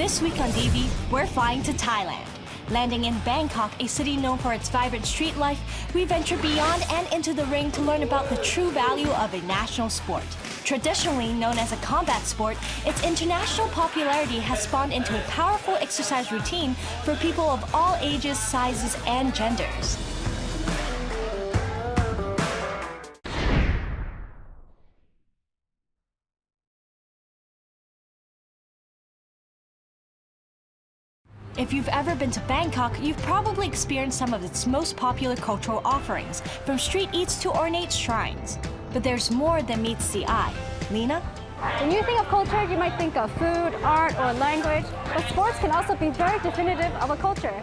This week on DV, we're flying to Thailand. Landing in Bangkok, a city known for its vibrant street life, we venture beyond and into the ring to learn about the true value of a national sport. Traditionally known as a combat sport, its international popularity has spawned into a powerful exercise routine for people of all ages, sizes, and genders. If you've ever been to Bangkok, you've probably experienced some of its most popular cultural offerings, from street eats to ornate shrines. But there's more than meets the eye. Lena? When you think of culture, you might think of food, art, or language, but sports can also be very definitive of a culture.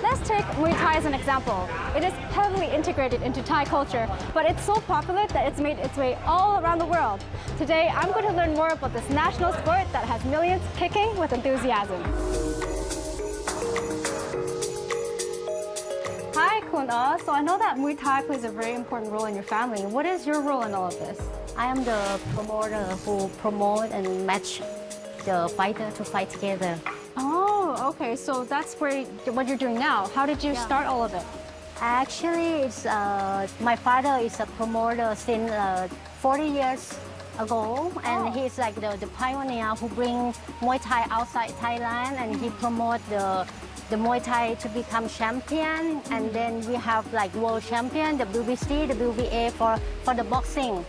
Let's take Muay Thai as an example. It is heavily integrated into Thai culture, but it's so popular that it's made its way all around the world. Today, I'm going to learn more about this national sport that has millions kicking with enthusiasm. Hi, Kun. So I know that Muay Thai plays a very important role in your family. What is your role in all of this? I am the promoter who promote and match the fighter to fight together. Oh, okay. So that's what you're doing now. How did you start all of it? Actually, it's my father is a promoter since 40 years ago, and he's like the pioneer who bring Muay Thai outside Thailand, and he promote the Muay Thai to become champion, and then we have like world champion, WBC, WBA for the boxing.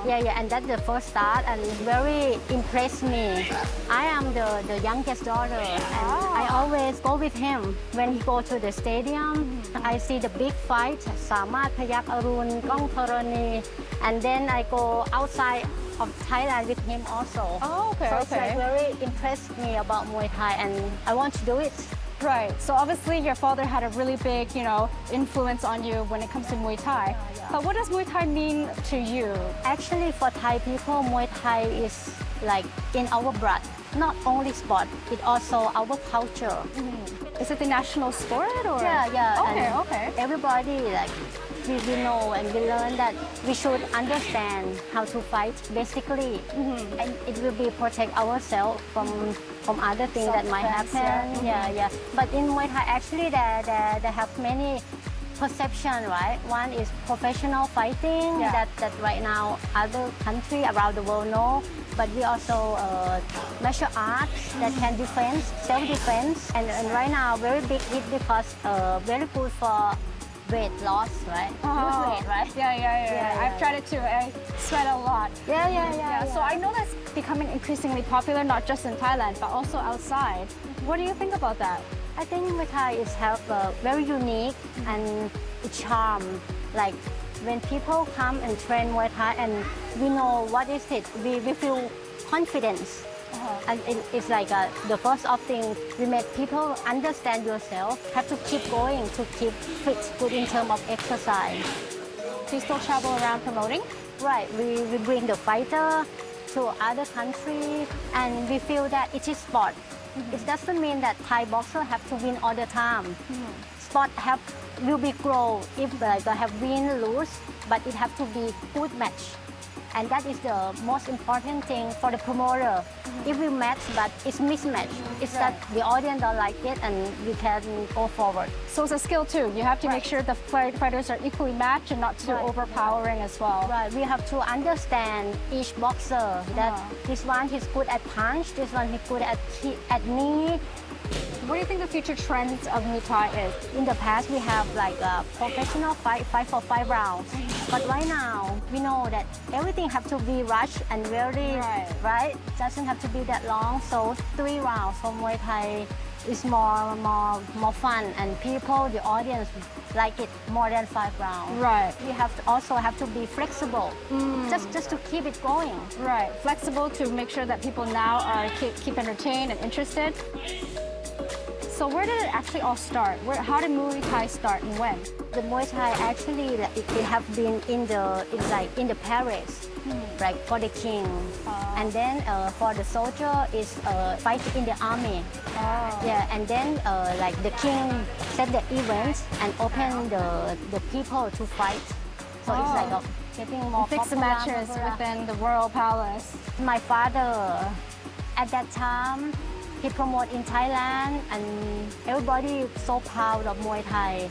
And that's the first start, and very impressed me. I am the youngest daughter, and I always go with him when he go to the stadium. I see the big fight, Samat, Payak Arun, Gong Thorani, and then I go outside of Thailand with him also. Oh, okay, so it's like very impressed me about Muay Thai, and I want to do it. Right. So obviously your father had a really big, influence on you when it comes to Muay Thai. But what does Muay Thai mean to you? Actually, for Thai people, Muay Thai is like in our blood. Not only sport, it's also our culture. Is it the national sport or? Yeah. Okay. Everybody we know and we learn that we should understand how to fight basically, and it will be protect ourselves from other things that might happen. But in Muay Thai, actually, they have many perception, right? One is professional fighting that right now other countries around the world know. But we also martial arts that can defend, self-defense, and right now very big hit because very good for weight loss, right? Lose weight, right? Yeah. I've tried it too. I sweat a lot. Yeah. So I know that's becoming increasingly popular, not just in Thailand, but also outside. What do you think about that? I think Muay Thai is very unique and charm. Like when people come and train Muay Thai and we know what is it, we feel confidence. And it's like the first of thing, we make people understand yourself, have to keep going to keep fit, good in terms of exercise. Do you still travel around promoting? Right, we bring the fighter to other countries, and we feel that it is sport. It doesn't mean that Thai boxers have to win all the time. Sport will be grow if they have win, lose, but it have to be good match. And that is the most important thing for the promoter. If we match, but it's mismatch, it's that the audience don't like it and we can go forward. So it's a skill too. You have to make sure the fighters are equally matched and not too overpowering as well. Right, we have to understand each boxer that this one he's good at punch, this one he's good at knee. What do you think the future trends of Muay Thai is? In the past, we have like a professional fight for 5 rounds. But right now, we know that everything have to be rushed and very, right? It doesn't have to be that long. So 3 rounds for Muay Thai is more fun, and people, the audience, like it more than 5 rounds. Right. We also have to be flexible, just to keep it going. Right. Flexible to make sure that people now are keep entertained and interested. So where did it actually all start? How did Muay Thai start and when? The Muay Thai actually it have been in the Paris, like for the king, and then for the soldier is fight in the army. And then like the king set the events and open the people to fight. So it's like getting more fix the matches within the royal palace. My father, at that time, he promote in Thailand, and everybody is so proud of Muay Thai.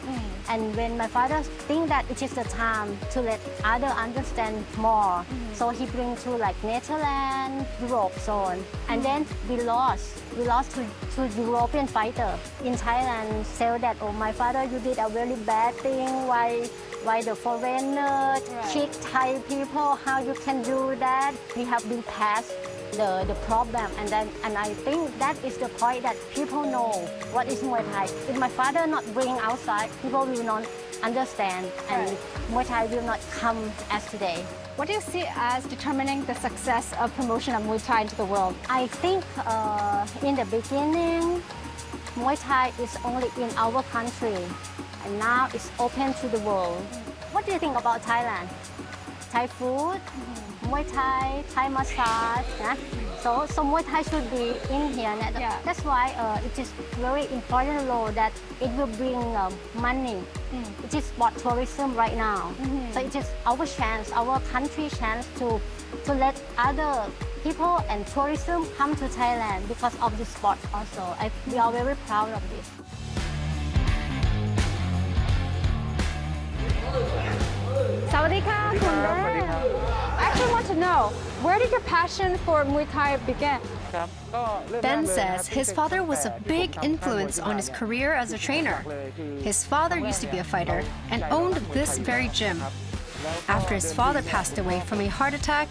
And when my father think that it is the time to let others understand more, so he bring to like Netherlands, Europe zone, and then we lost to European fighter in Thailand. Say that, oh, my father, you did a very bad thing. Why the foreigner kick Thai people? How you can do that? We have been past the problem, and I think that is the point that people know what is Muay Thai. If my father not bring outside, people will not understand, and Muay Thai will not come as today. What do you see as determining the success of promotion of Muay Thai into the world? I think in the beginning, Muay Thai is only in our country, and now it's open to the world. What do you think about Thailand? Thai food, Muay Thai, Thai massage. So Muay Thai should be in here. That's why it is very important role that it will bring money. It is sport tourism right now. So it is our chance, our country chance to let other people and tourism come to Thailand because of this sport also. We are very proud of this. Sawadika, I actually want to know, where did your passion for Muay Thai begin? Ben says his father was a big influence on his career as a trainer. His father used to be a fighter and owned this very gym. After his father passed away from a heart attack,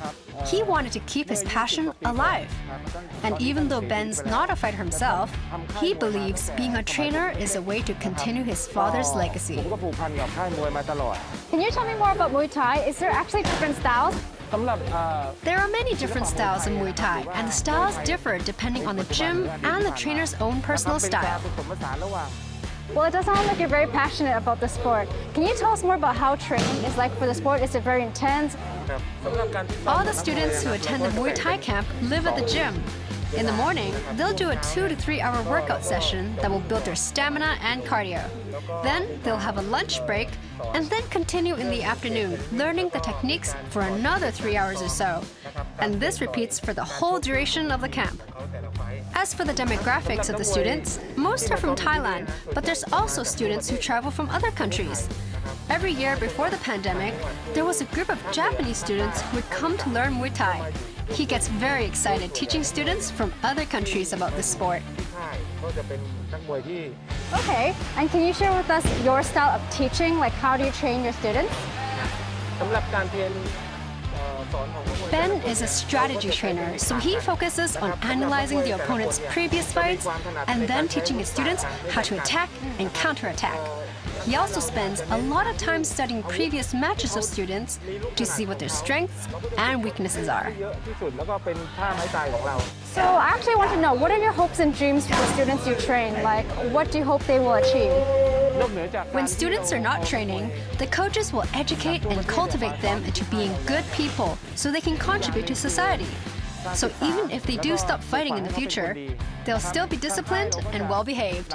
he wanted to keep his passion alive. And even though Ben's not a fighter himself, he believes being a trainer is a way to continue his father's legacy. Can you tell me more about Muay Thai? Is there actually different styles? There are many different styles in Muay Thai, and the styles differ depending on the gym and the trainer's own personal style. Well, it does sound like you're very passionate about the sport. Can you tell us more about how training is like for the sport? Is it very intense? All the students who attend the Muay Thai camp live at the gym. In the morning, they'll do a 2 to 3 hour workout session that will build their stamina and cardio. Then they'll have a lunch break and then continue in the afternoon, learning the techniques for another 3 hours or so. And this repeats for the whole duration of the camp. As for the demographics of the students, most are from Thailand, but there's also students who travel from other countries. Every year before the pandemic, there was a group of Japanese students who would come to learn Muay Thai. He gets very excited teaching students from other countries about this sport. Okay, and can you share with us your style of teaching? Like, how do you train your students? Ben is a strategy trainer, so he focuses on analyzing the opponent's previous fights and then teaching his students how to attack and counterattack. He also spends a lot of time studying previous matches of students to see what their strengths and weaknesses are. So I actually want to know, what are your hopes and dreams for the students you train? Like, what do you hope they will achieve? When students are not training, the coaches will educate and cultivate them into being good people so they can contribute to society. So even if they do stop fighting in the future, they'll still be disciplined and well-behaved.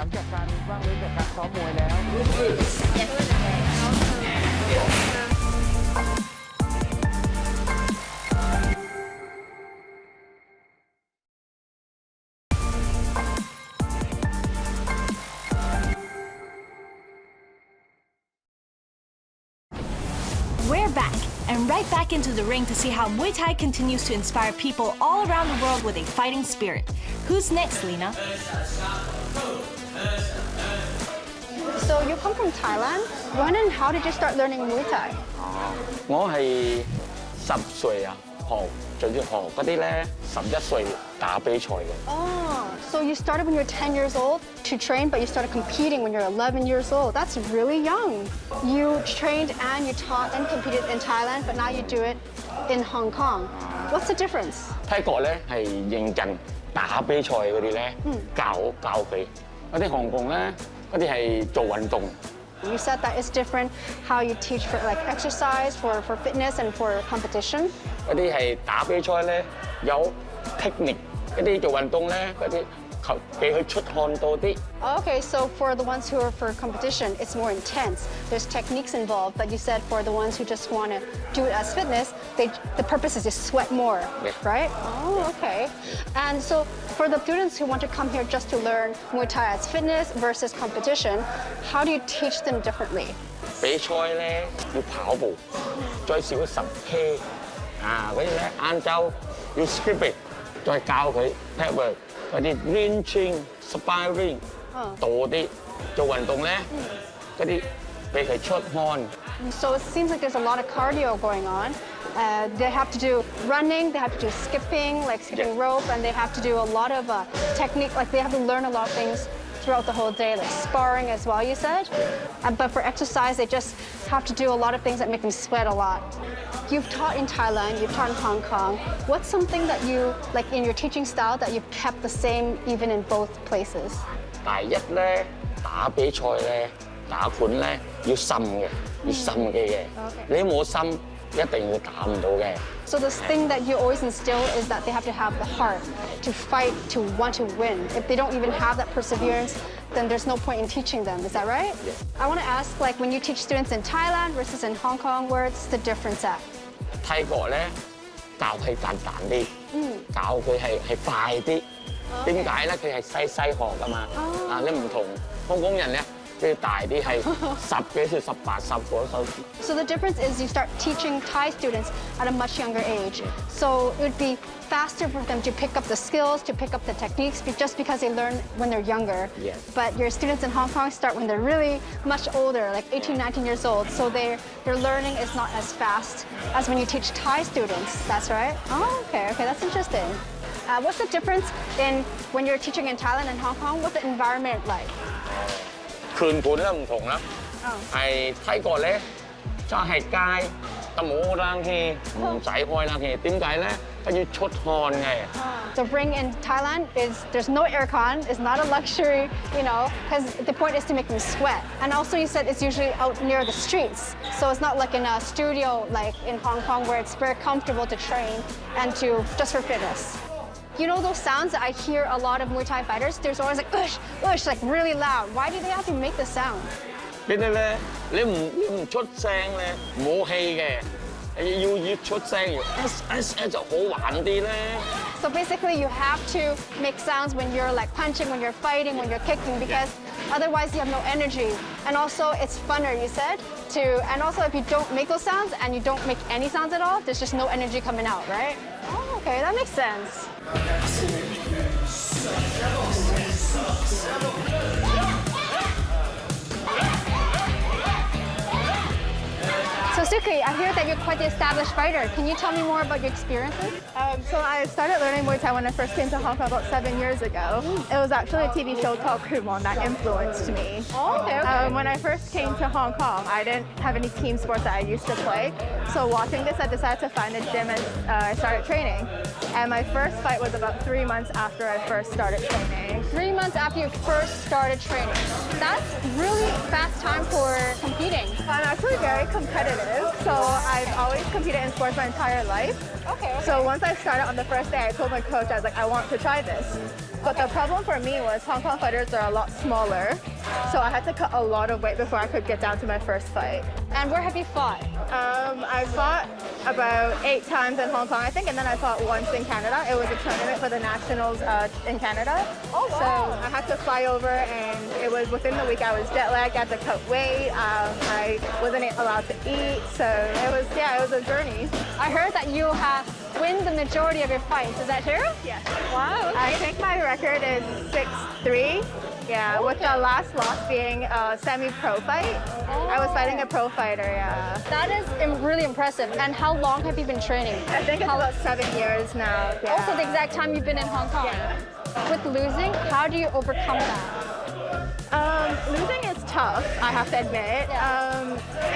We're back, and right back into the ring to see how Muay Thai continues to inspire people all around the world with a fighting spirit. Who's next, Lena? So you come from Thailand. When and how did you start learning Muay Thai? 我係10歲啊，最中意學嗰啲咧11歲打比賽嘅。 Oh, so you started when you were 10 years old to train, but you started competing when you're 11 years old. That's really young. You trained and you taught and competed in Thailand, but now you do it in Hong Kong. What's the difference? 泰國咧係認真打比賽嗰啲咧，教佢；嗰啲韓國咧，嗰啲係做運動。 You said that it's different how you teach for like exercise, for fitness, and for competition. 嗰啲係打比賽咧有 technique，嗰啲做運動咧嗰啲俾佢出汗多啲。 Okay, so for the ones who are for competition, it's more intense. There's techniques involved, but you said for the ones who just want to do it as fitness, the purpose is to sweat more, Yeah. right? Oh, okay. And so for the students who want to come here just to learn Muay Thai as fitness versus competition, how do you teach them differently? 比賽咧要跑步，最少10K 嗰啲咧晏晝要 skipping， 再教佢 pad work 嗰啲 wrenching、sparring 多啲做運動咧嗰啲俾佢出汗。 So it seems like there's a lot of cardio going on. They have to do running, they have to do skipping, like skipping Yeah. rope, and they have to do a lot of technique, like they have to learn a lot of things throughout the whole day, like sparring as well, you said? But for exercise, they just have to do a lot of things that make them sweat a lot. You've taught in Thailand, you've taught in Hong Kong. What's something that you, like in your teaching style, that you've kept the same even in both places? 第一咧打比賽咧打盤咧要心嘅，要心嘅嘢。你冇心一定要打唔到嘅。 So this thing that you always instill is that they have to have the heart to fight, to want to win. If they don't even have that perseverance, then there's no point in teaching them. Is that right? Yeah. I want to ask, like, when you teach students in Thailand versus in Hong Kong, where's the difference at? 泰國咧教佢簡單啲，教佢係快啲。點解咧？佢係細學噶嘛。你唔同香港人咧，佢大啲係10幾歲、18、19歲。 So the difference is you start teaching Thai students at a much younger age. So it would be faster for them to pick up the skills, to pick up the techniques, just because they learn when they're younger. Yeah. But your students in Hong Kong start when they're really much older, like 18, 19 years old. So their learning is not as fast as when you teach Thai students. That's right? Oh, okay, that's interesting. What's the difference in when you're teaching in Thailand and Hong Kong? What's the environment like? 拳盤咧唔同啦，係泰國咧就係街，就冇冷氣，唔使開冷氣。點解咧？佢要出汗嘅。 The ring in Thailand there's no aircon, it's not a luxury, because the point is to make them sweat. And also you said it's usually out near the streets. So it's not like in a studio like in Hong Kong where it's very comfortable to train and just for fitness. You know those sounds that I hear a lot of Muay Thai fighters? There's always like, ush, ush, like really loud. Why do they have to make the sound? 邊啲咧？你唔出聲咧，冇氣嘅。要越出聲，要 S 就好玩啲咧。 So basically you have to make sounds when you're like punching, when you're fighting, when you're kicking, because otherwise you have no energy. And also it's funner, you said, and also if you don't make those sounds and you don't make any sounds at all, there's just no energy coming out, right? Oh, okay, that makes sense. So Suki, I hear that you're quite the established fighter. Can you tell me more about your experiences? So I started learning Muay Thai when I first came to Hong Kong about 7 years ago. It was actually a TV show called Kumon that influenced me. Oh, okay. When I first came to Hong Kong, I didn't have any team sports that I used to play. So watching this, I decided to find a gym and I started training. And my first fight was about 3 months after I first started training. 3 months after you first started training. That's really fast time for competing. I'm actually very competitive, so I've always competed in sports my entire life. Okay. So once I started on the first day, I told my coach, I was like, I want to try this. But the problem for me was Hong Kong fighters are a lot smaller, so I had to cut a lot of weight before I could get down to my first fight. And where have you fought? I fought about 8 times in Hong Kong, I think, and then I fought once in Canada. It was a tournament for the nationals in Canada. Oh, wow. So I had to fly over, and it was within the week I was jet lagged, I had to cut weight, I wasn't allowed to eat, so it was a journey. I heard that you have won the majority of your fights. Is that true? Yes. Wow. I think my record is 6-3. Yeah, with the last loss being a semi-pro fight. I was fighting a pro fighter, yeah. That is really impressive. And how long have you been training? I think it's about 7 years now. Yeah. Also the exact time you've been in Hong Kong. Yeah. With losing, how do you overcome that? Losing is tough, I have to admit.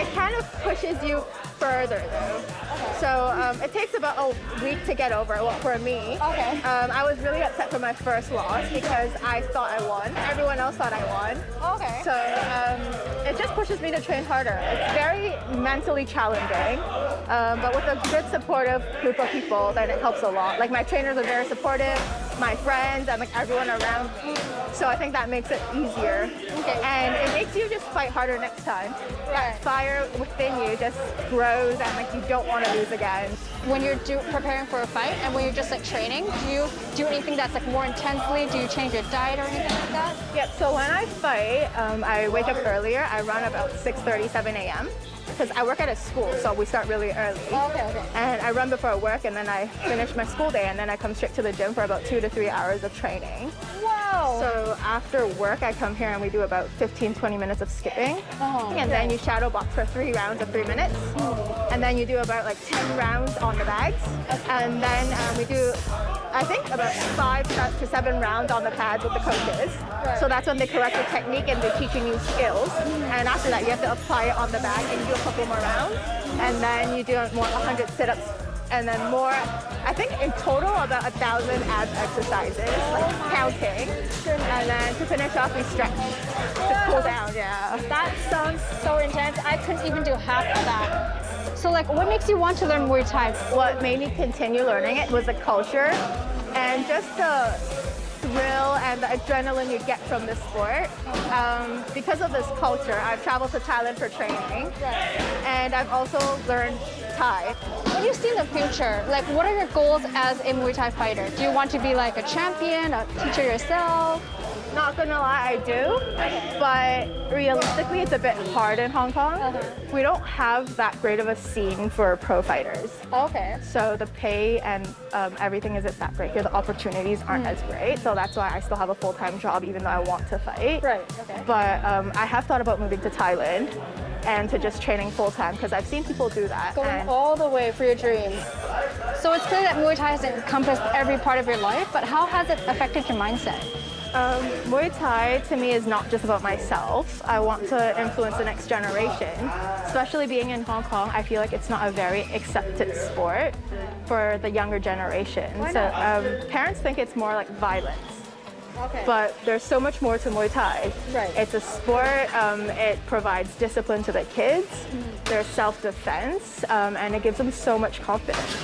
It kind of pushes you further though. Okay. So it takes about a week to get over, well, for me. Okay. I was really upset for my first loss because I thought I won. Everyone else thought I won. Okay. So it just pushes me to train harder. It's very mentally challenging, but with a good supportive group of people, then it helps a lot. Like my trainers are very supportive. my friends and like everyone around me. So I think that makes it easier. Okay. And it makes you just fight harder next time. That fire within you just grows and like you don't want to lose again. When you're preparing for a fight and when you're just like training, do you do anything that's like more intensely? Do you change your diet or anything like that? Yep, so when I fight, I wake up earlier. I run about 6:30, 7 a.m. because I work at a school, so we start really early. Okay. And I run before work, and then I finish my school day, and then I come straight to the gym for about 2 to 3 hours of training. Wow. So after work, I come here and we do about 15, 20 minutes of skipping. And then you shadow box for 3 rounds of 3 minutes. And then you do about like 10 rounds on the bags. And then we do, I think, about 5 to 7 rounds on the pads with the coaches. So that's when they correct your technique and they're teaching you skills. And after that, you have to apply it on the bag and you do a couple more rounds. And then you do more 100 sit-ups. And then more, I think in total about 1,000 abs exercises, like counting. And then to finish off, we stretch to cool down, yeah. That sounds so intense. I couldn't even do half of that. So like, what makes you want to learn Muay Thai? What made me continue learning it was the culture and just the thrill and the adrenaline you get from the sport. Because of this culture, I've traveled to Thailand for training, and I've also learned Thai. What do you see in the future? Like, what are your goals as a Muay Thai fighter? Do you want to be like a champion, a teacher yourself? Not gonna lie, I do, but realistically, it's a bit hard in Hong Kong. We don't have that great of a scene for pro fighters. Okay. So the pay and everything isn't that great here. The opportunities aren't as great. So that's why I still have a full-time job, even though I want to fight. Right, okay. But I have thought about moving to Thailand and to just training full-time because I've seen people do that. Going all the way for your dreams. So it's clear that Muay Thai has encompassed every part of your life, but how has it affected your mindset? Muay Thai to me is not just about myself. I want to influence the next generation. Especially being in Hong Kong, I feel like it's not a very accepted sport for the younger generation. So parents think it's more like violence. Okay. But there's so much more to Muay Thai. Right. It's a sport, it provides discipline to the kids, there's self-defense, and it gives them so much confidence.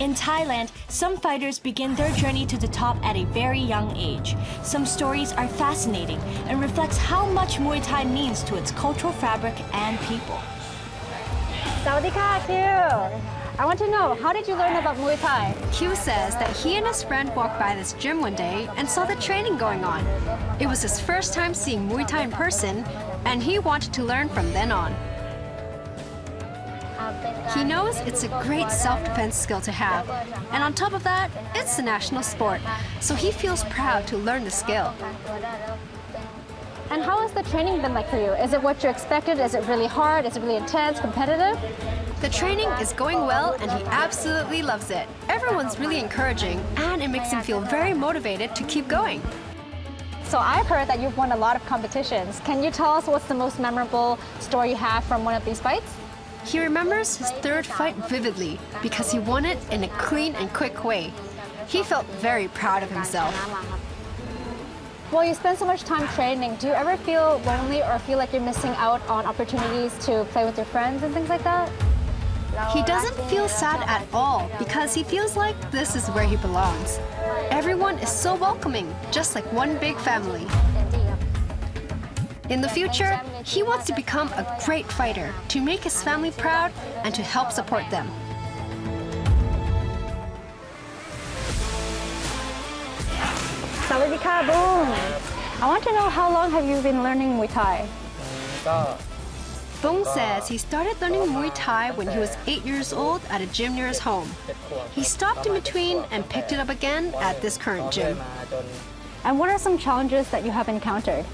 In Thailand, some fighters begin their journey to the top at a very young age. Some stories are fascinating and reflects how much Muay Thai means to its cultural fabric and people. Sawadika, Q. I want to know, how did you learn about Muay Thai? Q says that he and his friend walked by this gym one day and saw the training going on. It was his first time seeing Muay Thai in person, and he wanted to learn from then on. He knows it's a great self-defense skill to have, and on top of that, it's a national sport, so he feels proud to learn the skill. And how has the training been like for you? Is it what you expected? Is it really hard? Is it really intense, competitive? The training is going well, and he absolutely loves it. Everyone's really encouraging, and it makes him feel very motivated to keep going. So I've heard that you've won a lot of competitions. Can you tell us what's the most memorable story you have from one of these fights? He remembers his third fight vividly because he won it in a clean and quick way. He felt very proud of himself. Well, you spend so much time training. Do you ever feel lonely or feel like you're missing out on opportunities to play with your friends and things like that? He doesn't feel sad at all because he feels like this is where he belongs. Everyone is so welcoming, just like one big family. In the future, he wants to become a great fighter, to make his family proud and to help support them. Sawadika, boom! I want to know, how long have you been learning Muay Thai? Bong says he started learning Muay Thai when he was 8 years old at a gym near his home. He stopped in between and picked it up again at this current gym. And what are some challenges that you have encountered?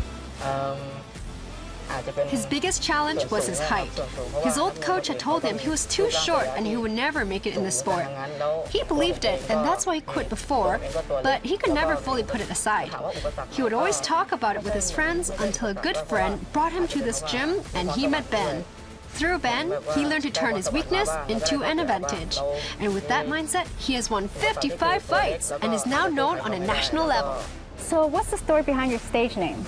His biggest challenge was his height. His old coach had told him he was too short and he would never make it in the sport. He believed it, and that's why he quit before, but he could never fully put it aside. He would always talk about it with his friends until a good friend brought him to this gym and he met Ben. Through Ben, he learned to turn his weakness into an advantage. And with that mindset, he has won 55 fights and is now known on a national level. So what's the story behind your stage name?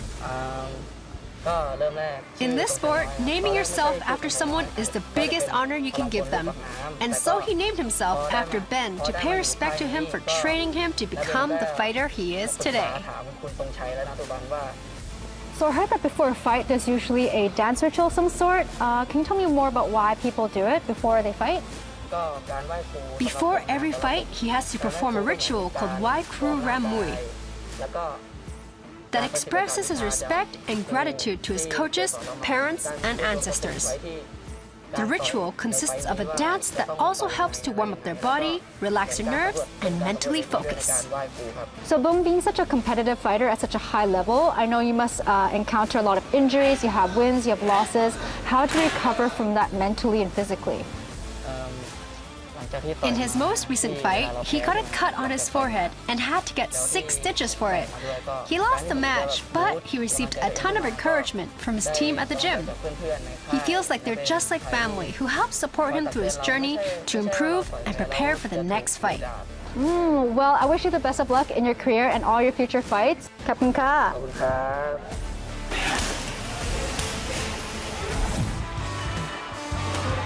In this sport, naming yourself after someone is the biggest honor you can give them. And so he named himself after Ben to pay respect to him for training him to become the fighter he is today. So I heard that before a fight, there's usually a dance ritual of some sort. Can you tell me more about why people do it before they fight? Before every fight, he has to perform a ritual called Wai Kru Ram Mui that expresses his respect and gratitude to his coaches, parents, and ancestors. The ritual consists of a dance that also helps to warm up their body, relax their nerves, and mentally focus. So Bum, being such a competitive fighter at such a high level, I know you must encounter a lot of injuries, you have wins, you have losses. How do you recover from that mentally and physically? In his most recent fight, he got a cut on his forehead and had to get 6 stitches for it. He lost the match, but he received a ton of encourage from his team at the gym. He feels like they're just like family who help support him through his journey to improve and prepare for the next fight. Well, I wish you the best of luck in your career and all your future fights. ขอบคุณค่ะ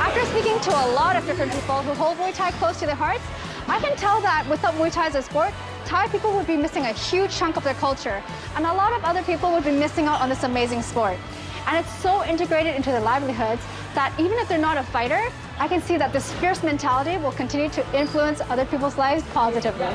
After speaking to a lot of different people who hold Muay Thai close to their hearts, I can tell that without Muay Thai as a sport, Thai people would be missing a huge chunk of their culture, and a lot of other people would be missing out on this amazing sport. And it's so integrated into their livelihoods that even if they're not a fighter, I can see that this fierce mentality will continue to influence other people's lives positively.